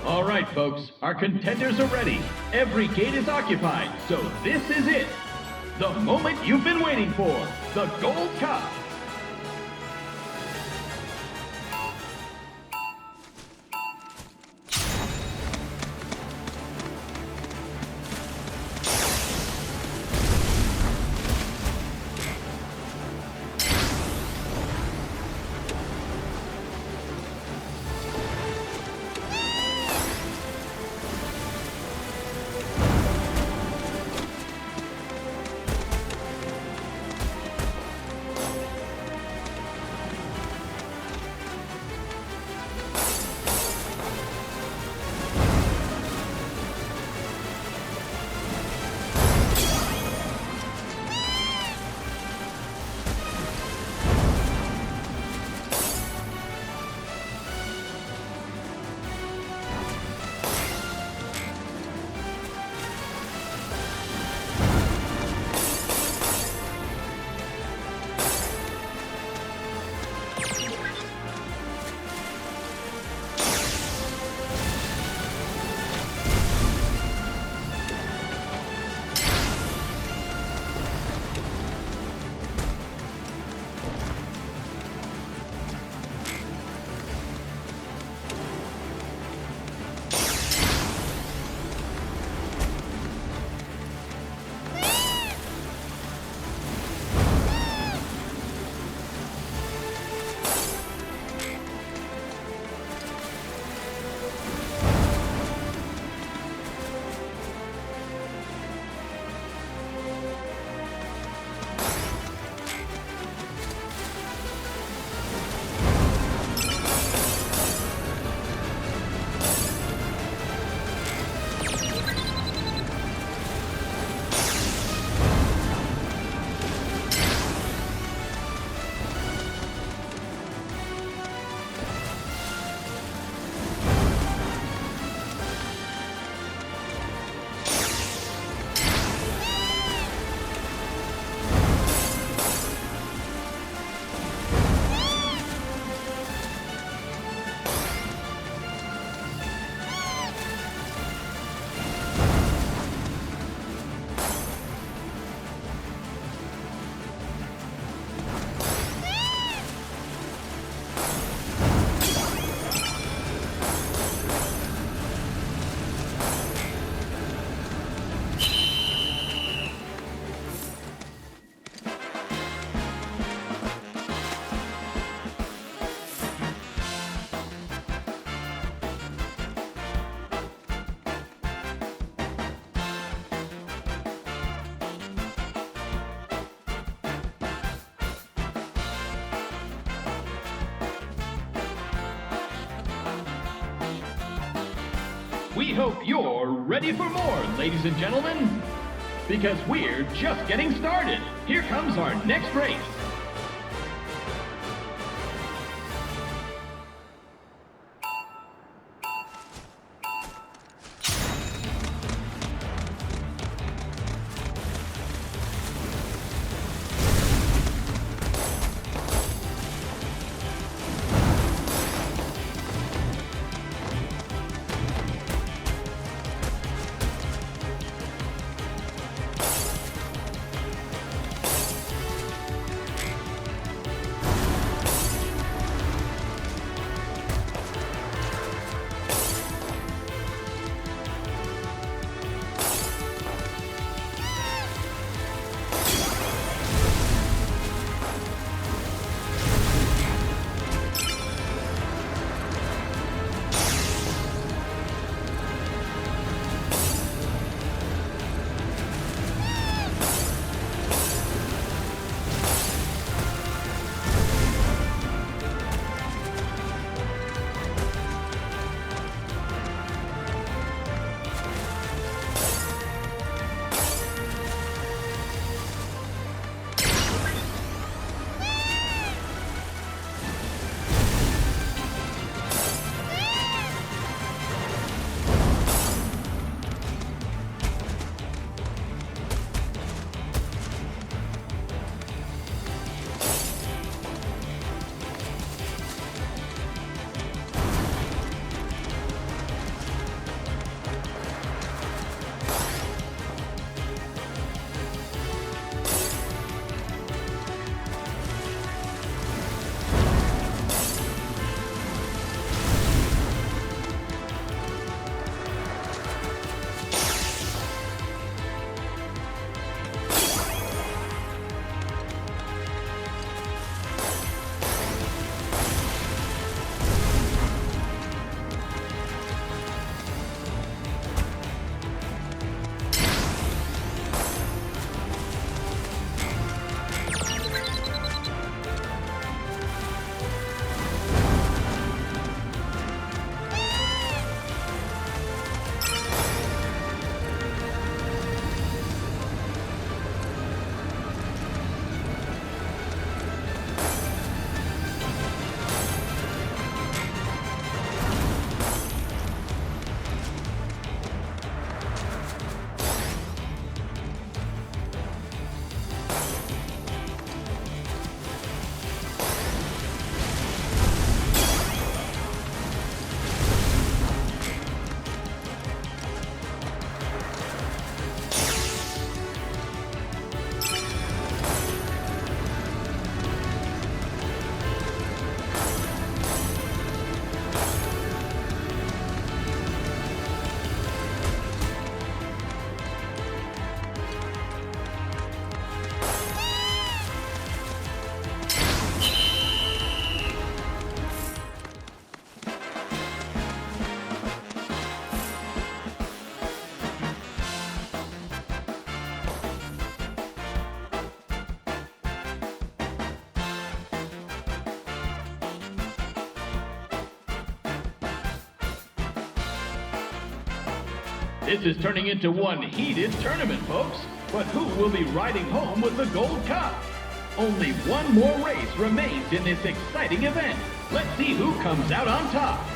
All right, folks, our contenders are ready. Every gate is occupied, so this is it. The moment you've been waiting for, the Gold Cup. We hope you're ready for more, ladies and gentlemen. Because we're just getting started. Here comes our next race. This is turning into one heated tournament, folks. But who will be riding home with the Gold Cup? Only one more race remains in this exciting event. Let's see who comes out on top.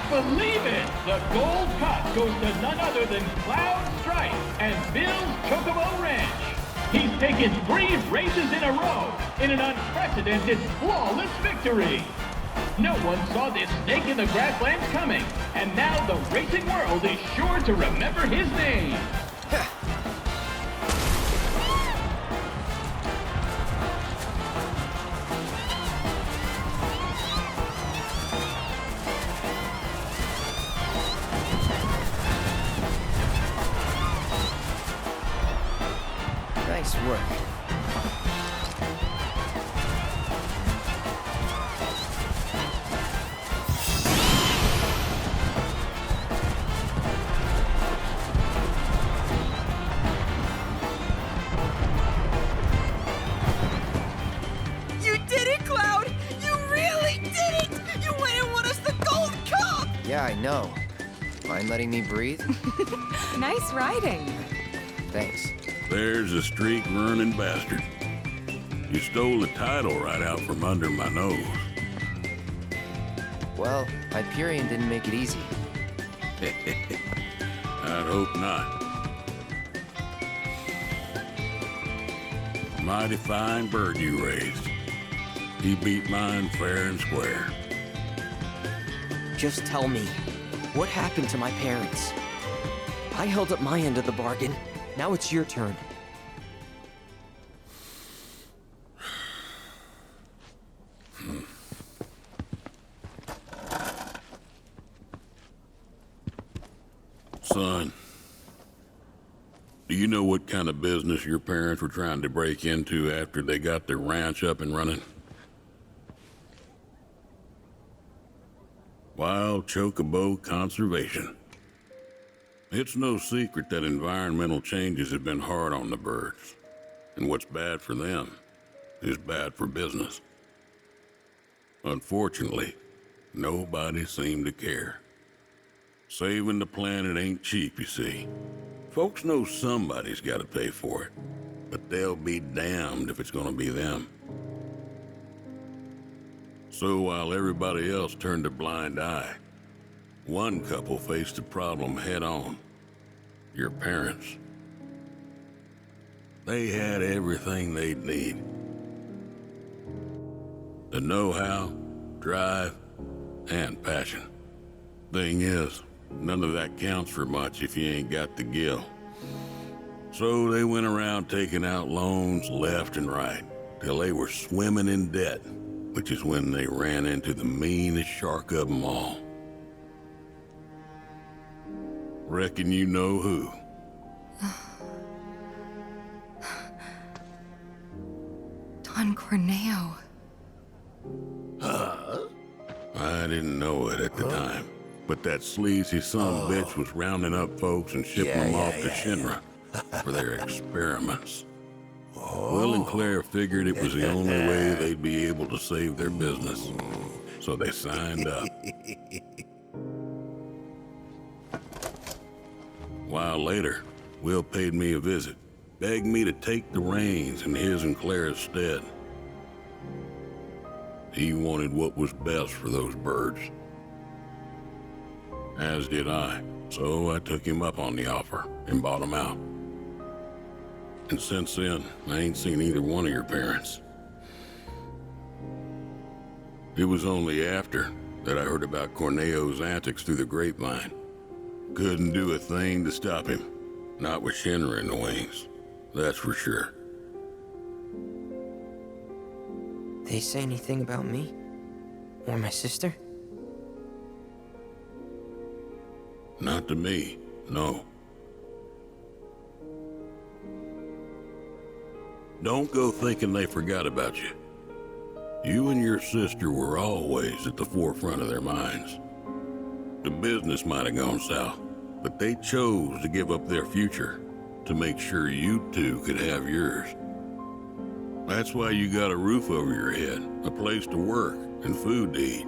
Believe it! The Gold Cup goes to none other than Cloud Strife and Bill's Chocobo Ranch. He's taken 3 races in a row in an unprecedented, flawless victory. No one saw this snake in the grasslands coming, and now the racing world is sure to remember his name. Nice work. You did it, Cloud! You really did it! You went and won us the Gold Cup! Yeah, I know. Mind letting me breathe? Nice riding. Thanks. There's a streak running bastard. You stole the title right out from under my nose. Well, Hyperion didn't make it easy. I'd hope not. Mighty fine bird you raised. He beat mine fair and square. Just tell me, what happened to my parents? I held up my end of the bargain. Now it's your turn. Son, do you know what kind of business your parents were trying to break into after they got their ranch up and running? Wild Chocobo conservation. It's no secret that environmental changes have been hard on the birds, and what's bad for them is bad for business. Unfortunately, nobody seemed to care. Saving the planet ain't cheap, you see. Folks know somebody's got to pay for it, but they'll be damned if it's gonna be them. So while everybody else turned a blind eye, one couple faced the problem head on. Your parents. They had everything they'd need. The know-how, drive, and passion. Thing is, none of that counts for much if you ain't got the gil. So they went around taking out loans left and right, till they were swimming in debt, which is when they ran into the meanest shark of them all. Reckon you know who. Don Corneo. I didn't know it at the time, but that sleazy bitch was rounding up folks and shipping them off to Shinra for their experiments. Will and Claire figured it was the only way they'd be able to save their business, so they signed up. A while later, Will paid me a visit, begged me to take the reins in his and Claire's stead. He wanted what was best for those birds. As did I, so I took him up on the offer and bought him out. And since then, I ain't seen either one of your parents. It was only after that I heard about Corneo's antics through the grapevine. Couldn't do a thing to stop him. Not with Shinra in the wings, that's for sure. They say anything about me? Or my sister? Not to me, no. Don't go thinking they forgot about you. You and your sister were always at the forefront of their minds. The business might have gone south, but they chose to give up their future to make sure you two could have yours. That's why you got a roof over your head, a place to work, and food to eat.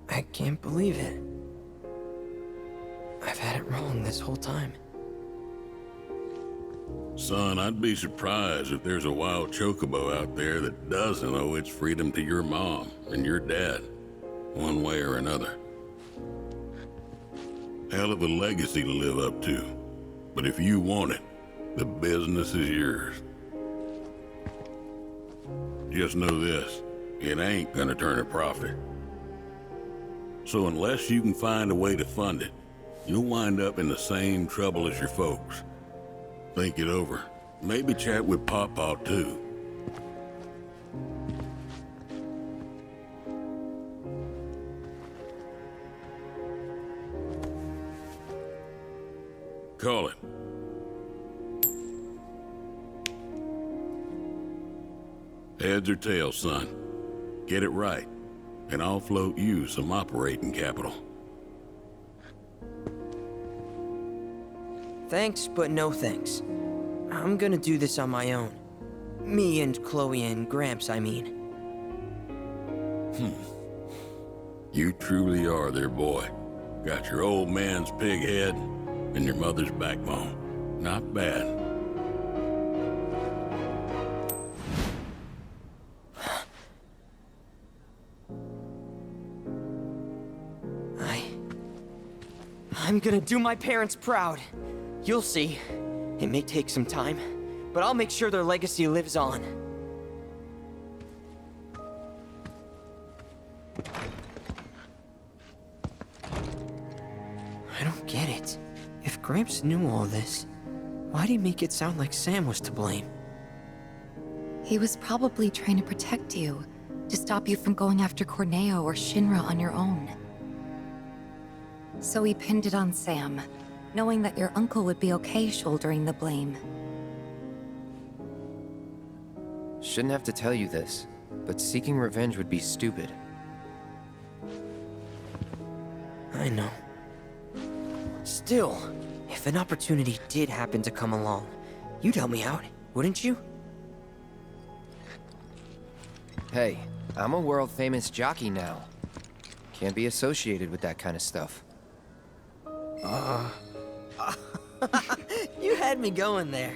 I can't believe it. I've had it wrong this whole time. Son, I'd be surprised if there's a wild chocobo out there that doesn't owe its freedom to your mom and your dad, one way or another. Hell of a legacy to live up to, but if you want it, the business is yours. Just know this, it ain't gonna turn a profit. So unless you can find a way to fund it, you'll wind up in the same trouble as your folks. Think it over. Maybe chat with Pawpaw too. Call it. Heads or tails, son. Get it right, and I'll float you some operating capital. Thanks, but no thanks. I'm gonna do this on my own. Me and Chloe and Gramps, I mean. You truly are their boy. Got your old man's pig head and your mother's backbone. Not bad. I'm gonna do my parents proud. You'll see. It may take some time, but I'll make sure their legacy lives on. I don't get it. If Gramps knew all this, why'd he make it sound like Sam was to blame? He was probably trying to protect you, to stop you from going after Corneo or Shinra on your own. So he pinned it on Sam, knowing that your uncle would be okay shouldering the blame. Shouldn't have to tell you this, but seeking revenge would be stupid. I know. Still, if an opportunity did happen to come along, you'd help me out, wouldn't you? Hey, I'm a world-famous jockey now. Can't be associated with that kind of stuff. You had me going there.